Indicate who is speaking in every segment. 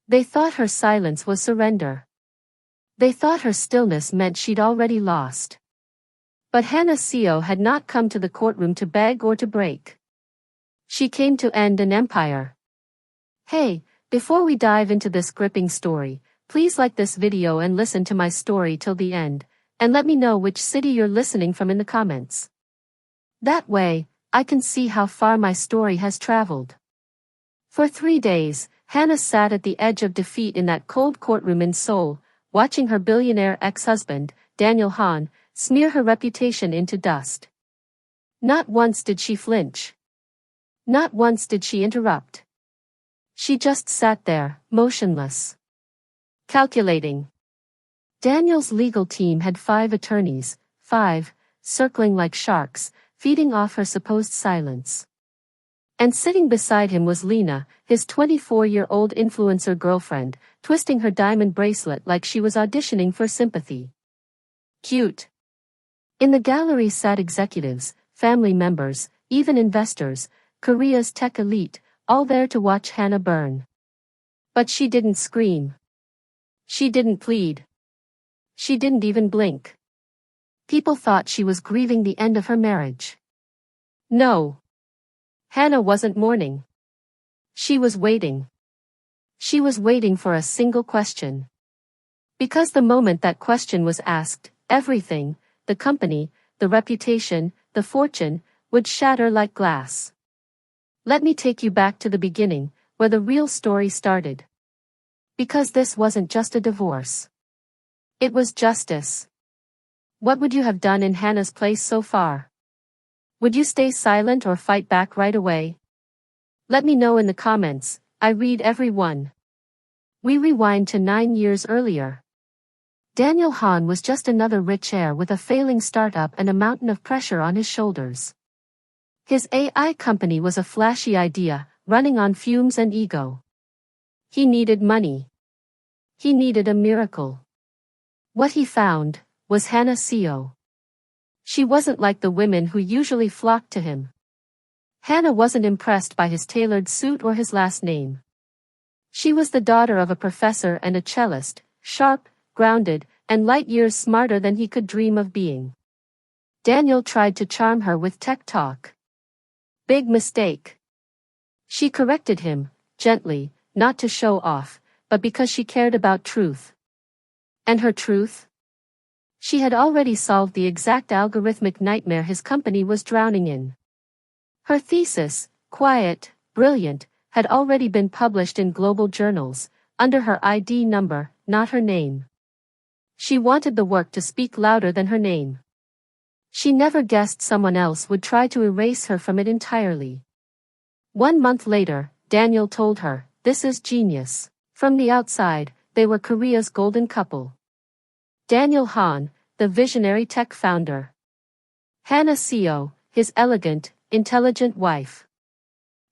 Speaker 1: They thought her silence was surrender. They thought her stillness meant she'd already lost. But Hana Seo had not come to the courtroom to beg or to break. She came to end an empire. Hey, before we dive into this gripping story, please like this video and listen to my story till the end, and let me know which city you're listening from in the comments. That way, I can see how far my story has traveled. For 3 days, Hana sat at the edge of defeat in that cold courtroom in Seoul, watching her billionaire ex-husband, Daniel Han, smear her reputation into dust. Not once did she flinch. Not once did she interrupt. She just sat there, motionless. Calculating. Daniel's legal team had 5 attorneys, 5, circling like sharks, feeding off her supposed silence. And sitting beside him was Lena, his 24-year-old influencer girlfriend, twisting her diamond bracelet like she was auditioning for sympathy. Cute. In the gallery sat executives, family members, even investors, Korea's tech elite, all there to watch Hana burn. But she didn't scream. She didn't plead. She didn't even blink. People thought she was grieving the end of her marriage. No. Hana wasn't mourning. She was waiting. She was waiting for a single question. Because the moment that question was asked, everything, the company, the reputation, the fortune, would shatter like glass. Let me take you back to the beginning, where the real story started. Because this wasn't just a divorce. It was justice. What would you have done in Hana's place so far? Would you stay silent or fight back right away? Let me know in the comments, I read every one. We rewind to 9 years earlier. Daniel Han was just another rich heir with a failing startup and a mountain of pressure on his shoulders. His AI company was a flashy idea, running on fumes and ego. He needed money. He needed a miracle. What he found was Hana Seo. She wasn't like the women who usually flocked to him. Hana wasn't impressed by his tailored suit or his last name. She was the daughter of a professor and a cellist, sharp, grounded, and light years smarter than he could dream of being. Daniel tried to charm her with tech talk. Big mistake. She corrected him, gently, not to show off, but because she cared about truth. And her truth? She had already solved the exact algorithmic nightmare his company was drowning in. Her thesis, quiet, brilliant, had already been published in global journals, under her ID number, not her name. She wanted the work to speak louder than her name. She never guessed someone else would try to erase her from it entirely. 1 month later, Daniel told her, "This is genius." From the outside, they were Korea's golden couple. Daniel Han, the visionary tech founder. Hana Seo, his elegant, intelligent wife.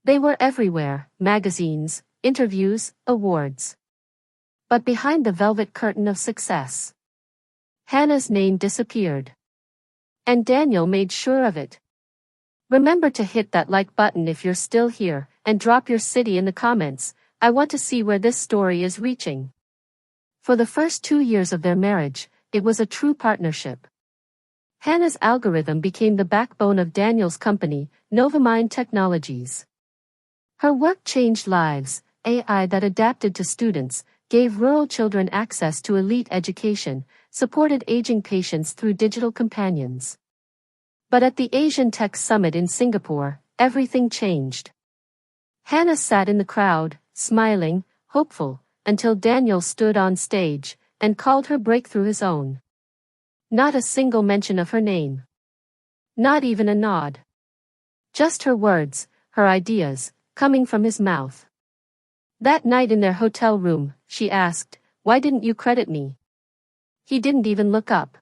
Speaker 1: They were everywhere, magazines, interviews, awards. But behind the velvet curtain of success, Hana's name disappeared. And Daniel made sure of it. Remember to hit that like button if you're still here, and drop your city in the comments. I want to see where this story is reaching. For the first 2 years of their marriage, it was a true partnership. Hana's algorithm became the backbone of Daniel's company, Novamind Technologies. Her work changed lives, AI that adapted to students, gave rural children access to elite education, supported aging patients through digital companions. But at the Asian Tech Summit in Singapore, everything changed. Hana sat in the crowd, smiling, hopeful, until Daniel stood on stage and called her breakthrough his own. Not a single mention of her name. Not even a nod. Just her words, her ideas, coming from his mouth. That night in their hotel room, she asked, "Why didn't you credit me?" He didn't even look up.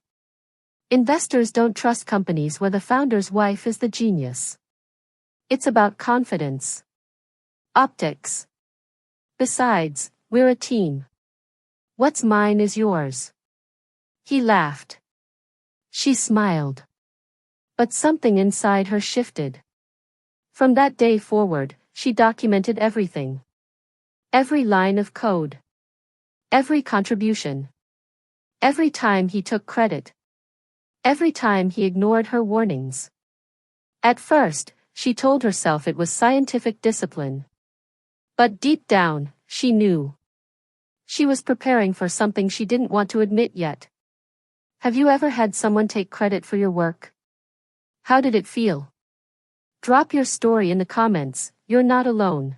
Speaker 1: Investors don't trust companies where the founder's wife is the genius. It's about confidence. Optics. Besides, we're a team. What's mine is yours. He laughed. She smiled. But something inside her shifted. From that day forward, she documented everything. Every line of code. Every contribution. Every time he took credit. Every time he ignored her warnings. At first, she told herself it was scientific discipline. But deep down, she knew. She was preparing for something she didn't want to admit yet. Have you ever had someone take credit for your work? How did it feel? Drop your story in the comments, you're not alone.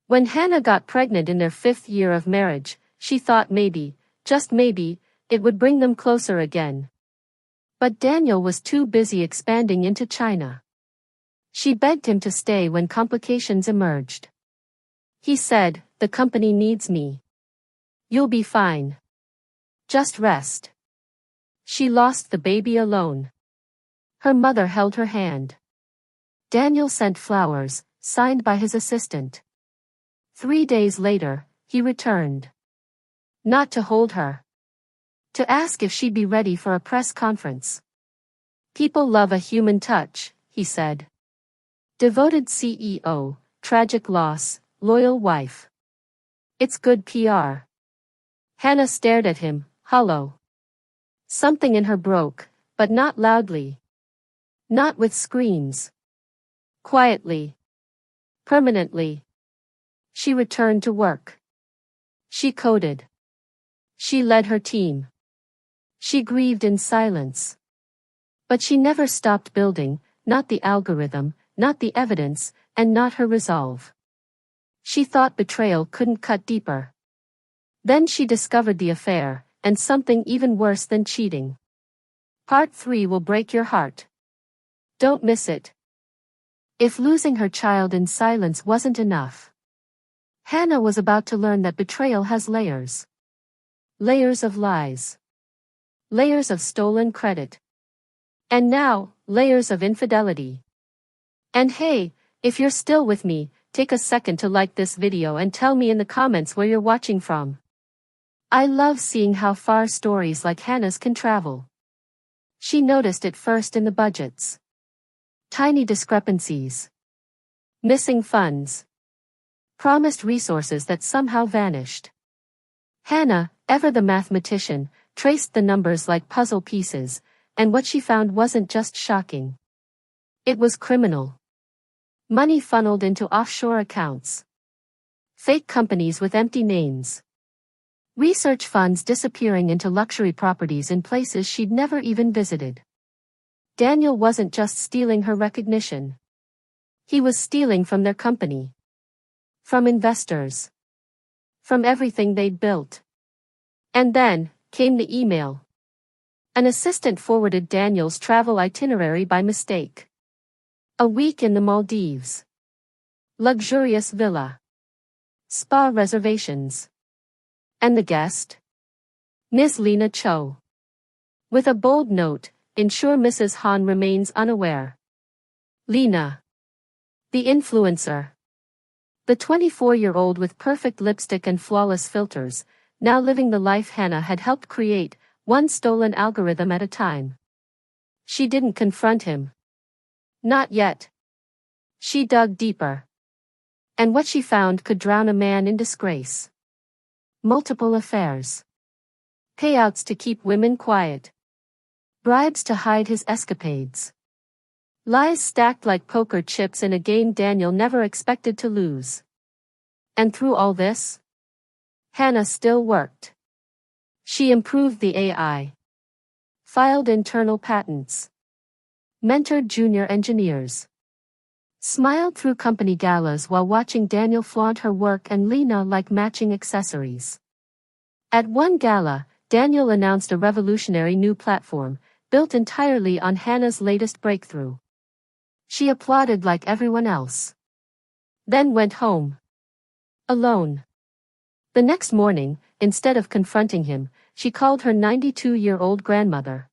Speaker 1: When Hana got pregnant in their 5th year of marriage, she thought maybe, just maybe, it would bring them closer again. But Daniel was too busy expanding into China. She begged him to stay when complications emerged. He said, "The company needs me. You'll be fine. Just rest." She lost the baby alone. Her mother held her hand. Daniel sent flowers, signed by his assistant. 3 days later, he returned. Not to hold her. To ask if she'd be ready for a press conference. "People love a human touch," he said. Devoted CEO, tragic loss, loyal wife. It's good PR. Hana stared at him, hollow. Something in her broke, but not loudly. Not with screams. Quietly. Permanently. She returned to work. She coded. She led her team. She grieved in silence. But she never stopped building, not the algorithm, not the evidence, and not her resolve. She thought betrayal couldn't cut deeper. Then she discovered the affair, and something even worse than cheating. Part 3 will break your heart. Don't miss it. If losing her child in silence wasn't enough, Hana was about to learn that betrayal has layers. Layers of lies. Layers of stolen credit. And now, layers of infidelity. And hey, if you're still with me, take a second to like this video and tell me in the comments where you're watching from. I love seeing how far stories like Hana's can travel. She noticed it first in the budgets. Tiny discrepancies. Missing funds. Promised resources that somehow vanished. Hana, ever the mathematician, traced the numbers like puzzle pieces, and what she found wasn't just shocking. It was criminal. Money funneled into offshore accounts. Fake companies with empty names. Research funds disappearing into luxury properties in places she'd never even visited. Daniel wasn't just stealing her recognition. He was stealing from their company. From investors. From everything they'd built. And then, came the email. An assistant forwarded Daniel's travel itinerary by mistake. A week in the Maldives. Luxurious villa. Spa reservations. And the guest? Ms. Lena Cho. With a bold note, ensure Mrs. Han remains unaware. Lena. The influencer. The 24-year-old with perfect lipstick and flawless filters, now living the life Hana had helped create, one stolen algorithm at a time. She didn't confront him. Not yet. She dug deeper. And what she found could drown a man in disgrace. Multiple affairs. Payouts to keep women quiet. Bribes to hide his escapades. Lies stacked like poker chips in a game Daniel never expected to lose. And through all this, Hana still worked. She improved the AI. Filed internal patents. Mentored junior engineers. Smiled through company galas while watching Daniel flaunt her work and Lena like matching accessories. At one gala, Daniel announced a revolutionary new platform, built entirely on Hana's latest breakthrough. She applauded like everyone else. Then went home. Alone. The next morning, instead of confronting him, she called her 92-year-old grandmother.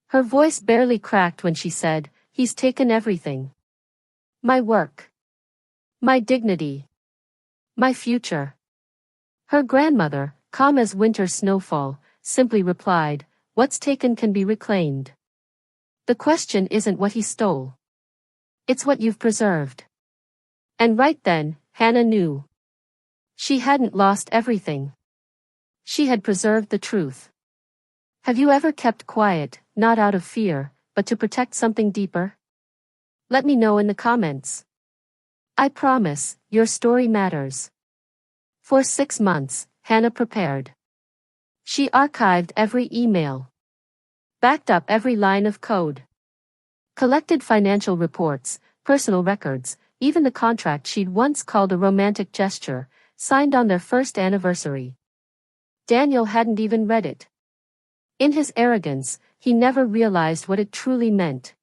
Speaker 1: Her voice barely cracked when she said, "He's taken everything. My work. My dignity. My future." Her grandmother, calm as winter snowfall, simply replied, "What's taken can be reclaimed. The question isn't what he stole. It's what you've preserved." And right then, Hana knew. She hadn't lost everything. She had preserved the truth. Have you ever kept quiet, not out of fear, but to protect something deeper? Let me know in the comments. I promise, your story matters. For 6 months, Hana prepared. She archived every email. Backed up every line of code. Collected financial reports, personal records, even the contract she'd once called a romantic gesture, signed on their first anniversary. Daniel hadn't even read it. In his arrogance, he never realized what it truly meant.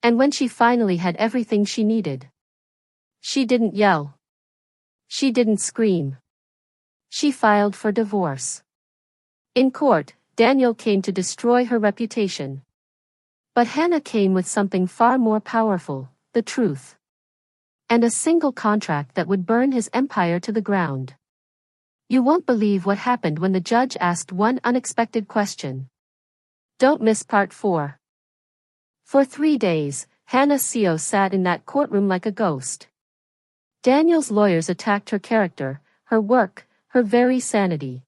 Speaker 1: And when she finally had everything she needed, she didn't yell. She didn't scream. She filed for divorce. In court, Daniel came to destroy her reputation. But Hana came with something far more powerful, the truth. And a single contract that would burn his empire to the ground. You won't believe what happened when the judge asked one unexpected question. Don't miss part 4. For 3 days, Hana Seo sat in that courtroom like a ghost. Daniel's lawyers attacked her character, her work, her very sanity.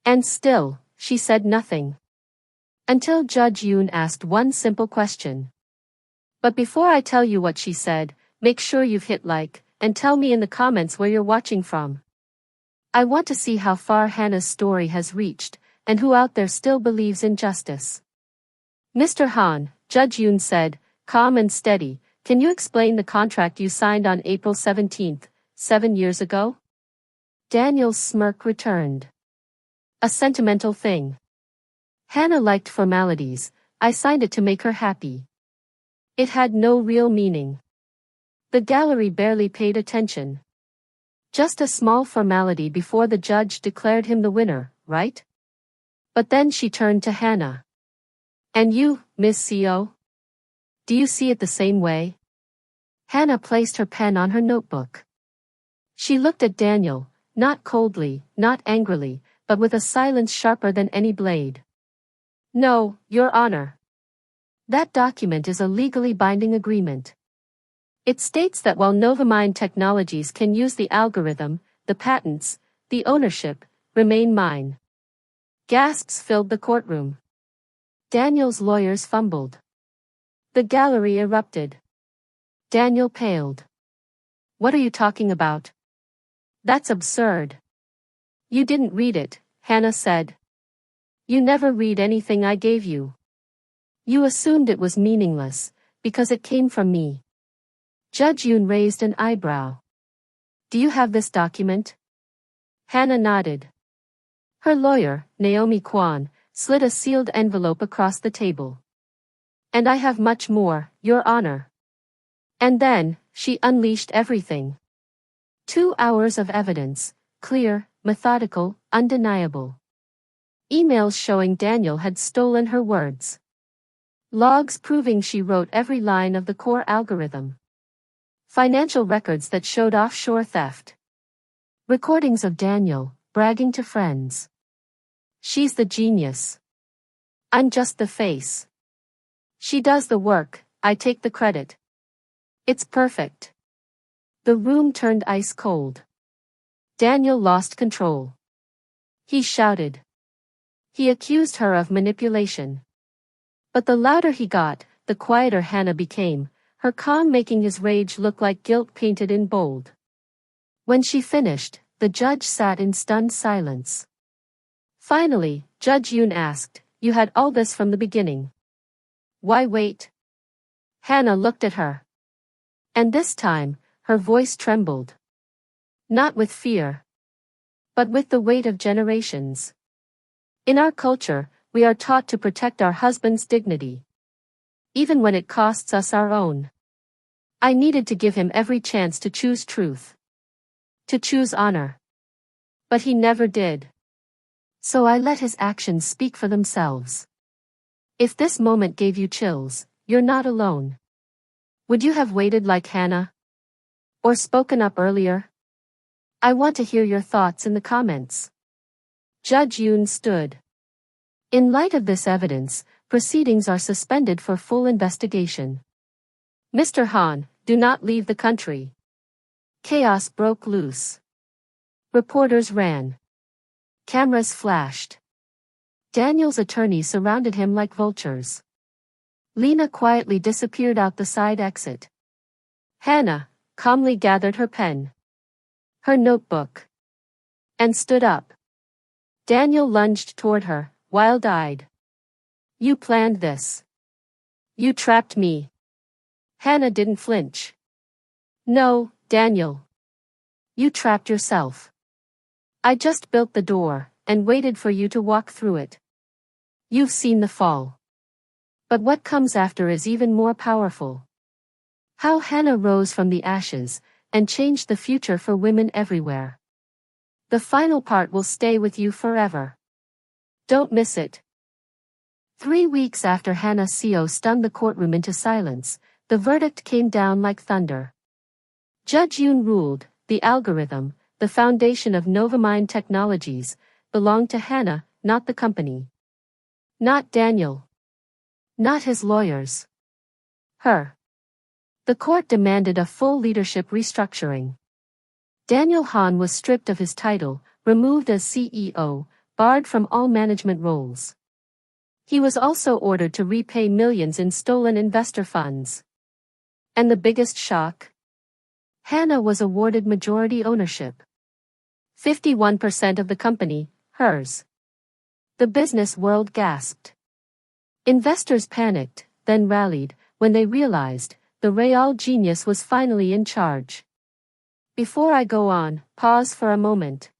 Speaker 1: And still, she said nothing. Until Judge Yoon asked one simple question. But before I tell you what she said, make sure you've hit like, and tell me in the comments where you're watching from. I want to see how far Hana's story has reached, and who out there still believes in justice. Mr. Han, Judge Yoon said, calm and steady, can you explain the contract you signed on April 17, 7 years ago? Daniel's smirk returned. A sentimental thing. Hana liked formalities, I signed it to make her happy. It had no real meaning. The gallery barely paid attention. Just a small formality before the judge declared him the winner, right? But then she turned to Hana. And you, Miss Seo? Do you see it the same way? Hana placed her pen on her notebook. She looked at Daniel, not coldly, not angrily, but with a silence sharper than any blade. No, Your Honor. That document is a legally binding agreement. It states that while Novamind Technologies can use the algorithm, the patents, the ownership, remain mine. Gasps filled the courtroom. Daniel's lawyers fumbled. The gallery erupted. Daniel paled. What are you talking about? That's absurd. You didn't read it, Hana said. You never read anything I gave you. You assumed it was meaningless, because it came from me. Judge Yoon raised an eyebrow. Do you have this document? Hana nodded. Her lawyer, Naomi Kwan, slid a sealed envelope across the table. And I have much more, Your Honor. And then, she unleashed everything. 2 hours of evidence, clear, methodical, undeniable. Emails showing Daniel had stolen her words. Logs proving she wrote every line of the core algorithm. Financial records that showed offshore theft. Recordings of Daniel, bragging to friends. She's the genius. I'm just the face. She does the work, I take the credit. It's perfect. The room turned ice cold. Daniel lost control. He shouted. He accused her of manipulation. But the louder he got, the quieter Hana became, her calm making his rage look like guilt painted in bold. When she finished, the judge sat in stunned silence. Finally, Judge Yoon asked, You had all this from the beginning. Why wait? Hana looked at her. And this time, her voice trembled. Not with fear, but with the weight of generations. In our culture, we are taught to protect our husband's dignity. Even when it costs us our own. I needed to give him every chance to choose truth. To choose honor. But he never did. So I let his actions speak for themselves. If this moment gave you chills, you're not alone. Would you have waited like Hana? Or spoken up earlier? I want to hear your thoughts in the comments. Judge Yoon stood. In light of this evidence, proceedings are suspended for full investigation. Mr. Han, do not leave the country. Chaos broke loose. Reporters ran. Cameras flashed. Daniel's attorneys surrounded him like vultures. Lena quietly disappeared out the side exit. Hana calmly gathered her pen, her notebook, and stood up. Daniel lunged toward her, wild-eyed. You planned this. You trapped me. Hana didn't flinch. No, Daniel. You trapped yourself. I just built the door, and waited for you to walk through it. You've seen the fall. But what comes after is even more powerful. How Hana rose from the ashes, and changed the future for women everywhere. The final part will stay with you forever. Don't miss it. 3 weeks after Hana Seo stunned the courtroom into silence, the verdict came down like thunder. Judge Yoon ruled, the algorithm, the foundation of Novamind Technologies, belonged to Hana, not the company. Not Daniel. Not his lawyers. Her. The court demanded a full leadership restructuring. Daniel Han was stripped of his title, removed as CEO, barred from all management roles. He was also ordered to repay millions in stolen investor funds. And the biggest shock? Hana was awarded majority ownership. 51% of the company, hers. The business world gasped. Investors panicked, then rallied, when they realized the real genius was finally in charge. Before I go on, pause for a moment.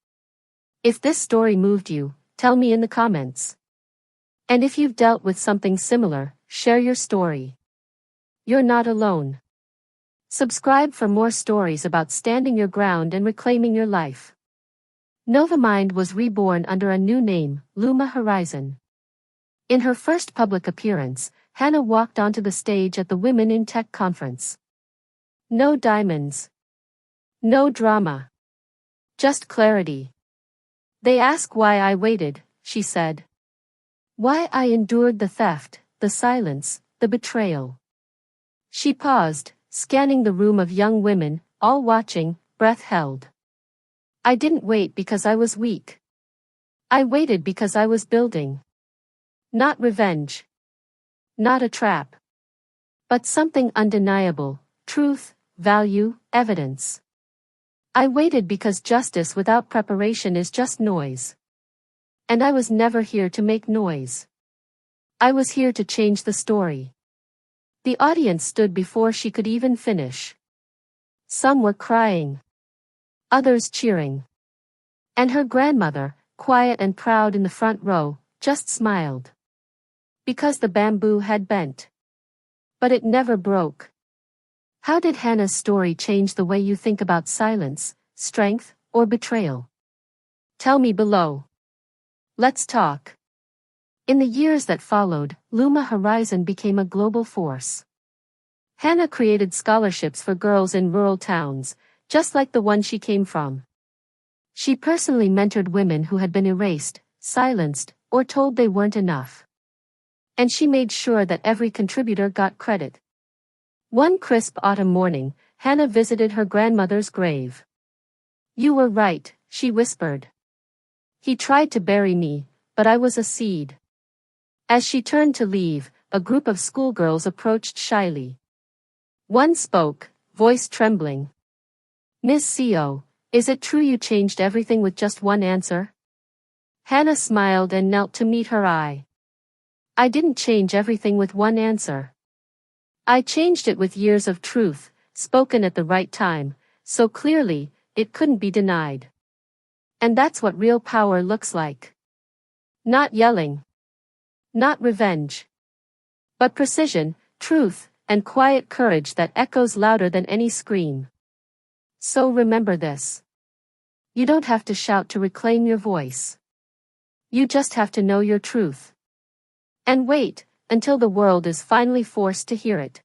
Speaker 1: If this story moved you, tell me in the comments. And if you've dealt with something similar, share your story. You're not alone. Subscribe for more stories about standing your ground and reclaiming your life. Novamind was reborn under a new name, Luma Horizon. In her first public appearance, Hana walked onto the stage at the Women in Tech conference. No diamonds. No drama. Just clarity. They ask why I waited, she said. Why I endured the theft, the silence, the betrayal. She paused, scanning the room of young women, all watching, breath held. I didn't wait because I was weak. I waited because I was building. Not revenge. Not a trap. But something undeniable, truth, value, evidence. I waited because justice without preparation is just noise. And I was never here to make noise. I was here to change the story. The audience stood before she could even finish. Some were crying. Others cheering. And her grandmother, quiet and proud in the front row, just smiled. Because the bamboo had bent. But it never broke. How did Hana's story change the way you think about silence, strength, or betrayal? Tell me below. Let's talk. In the years that followed, Luma Horizon became a global force. Hana created scholarships for girls in rural towns, just like the one she came from. She personally mentored women who had been erased, silenced, or told they weren't enough. And she made sure that every contributor got credit. One crisp autumn morning, Hana visited her grandmother's grave. You were right, she whispered. He tried to bury me, but I was a seed. As she turned to leave, a group of schoolgirls approached shyly. One spoke, voice trembling. Miss Seo, is it true you changed everything with just one answer? Hana smiled and knelt to meet her eye. I didn't change everything with one answer. I changed it with years of truth, spoken at the right time, so clearly, it couldn't be denied. And that's what real power looks like. Not yelling. Not revenge. But precision, truth, and quiet courage that echoes louder than any scream. So remember this. You don't have to shout to reclaim your voice. You just have to know your truth. And wait, until the world is finally forced to hear it.